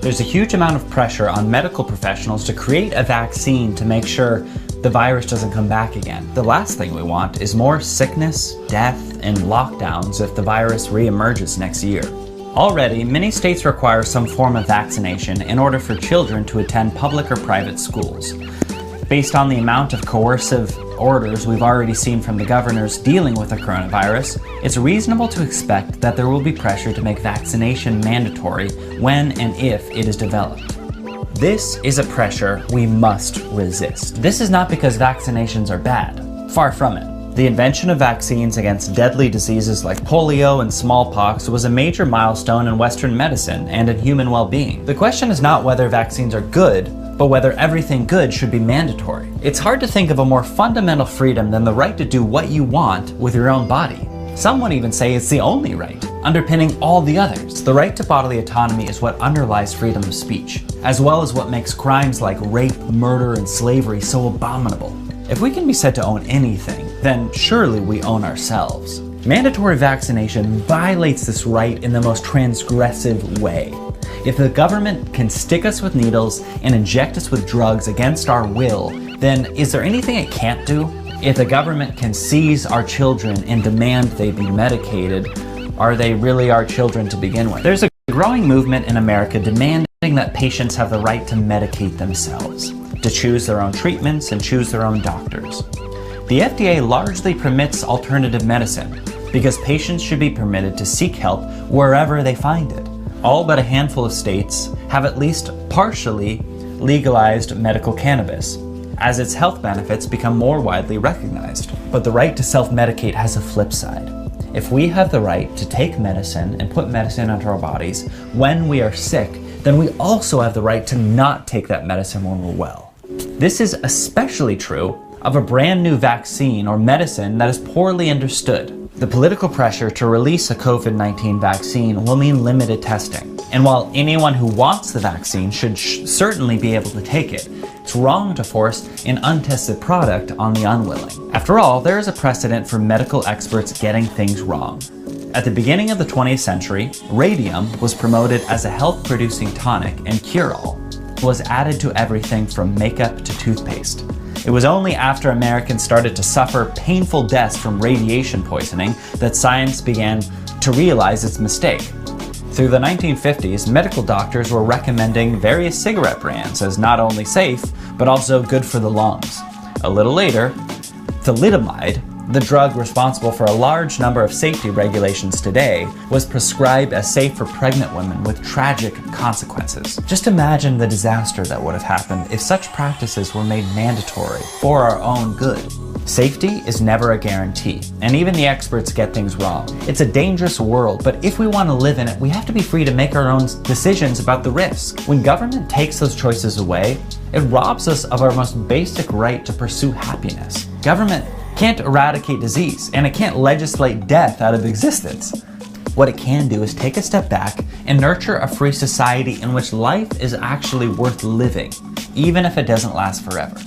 There's a huge amount of pressure on medical professionals to create a vaccine to make sure the virus doesn't come back again. The last thing we want is more sickness, death, and lockdowns if the virus re-emerges next year. Already, many states require some form of vaccination in order for children to attend public or private schools. Based on the amount of coercive orders we've already seen from the governors dealing with the coronavirus, it's reasonable to expect that there will be pressure to make vaccination mandatory when and if it is developed. This is a pressure we must resist. This is not because vaccinations are bad. Far from it. The invention of vaccines against deadly diseases like polio and smallpox was a major milestone in Western medicine and in human well-being. The question is not whether vaccines are good, but whether everything good should be mandatory. It's hard to think of a more fundamental freedom than the right to do what you want with your own body. Some would even say it's the only right, underpinning all the others. The right to bodily autonomy is what underlies freedom of speech, as well as what makes crimes like rape, murder, and slavery so abominable. If we can be said to own anything, then surely we own ourselves. Mandatory vaccination violates this right in the most transgressive way. If the government can stick us with needles and inject us with drugs against our will, then is there anything it can't do? If the government can seize our children and demand they be medicated, are they really our children to begin with? There's a growing movement in America demanding that patients have the right to medicate themselves, to choose their own treatments and choose their own doctors. The FDA largely permits alternative medicine because patients should be permitted to seek help wherever they find it. All but a handful of states have at least partially legalized medical cannabis, as its health benefits become more widely recognized. But the right to self-medicate has a flip side. If we have the right to take medicine and put medicine into our bodies when we are sick, then we also have the right to not take that medicine when we're well. This is especially true of a brand new vaccine or medicine that is poorly understood. The political pressure to release a COVID-19 vaccine will mean limited testing. And while anyone who wants the vaccine should certainly be able to take it, it's wrong to force an untested product on the unwilling. After all, there is a precedent for medical experts getting things wrong. At the beginning of the 20th century, radium was promoted as a health-producing tonic, and cure-all was added to everything from makeup to toothpaste. It was only after Americans started to suffer painful deaths from radiation poisoning that science began to realize its mistake. Through the 1950s, medical doctors were recommending various cigarette brands as not only safe, but also good for the lungs. A little later, thalidomide, the drug responsible for a large number of safety regulations today, was prescribed as safe for pregnant women with tragic consequences. Just imagine the disaster that would have happened if such practices were made mandatory for our own good. Safety is never a guarantee, and even the experts get things wrong. It's a dangerous world, but if we want to live in it, we have to be free to make our own decisions about the risk. When government takes those choices away, it robs us of our most basic right to pursue happiness. Government can't eradicate disease, and it can't legislate death out of existence. What it can do is take a step back and nurture a free society in which life is actually worth living, even if it doesn't last forever.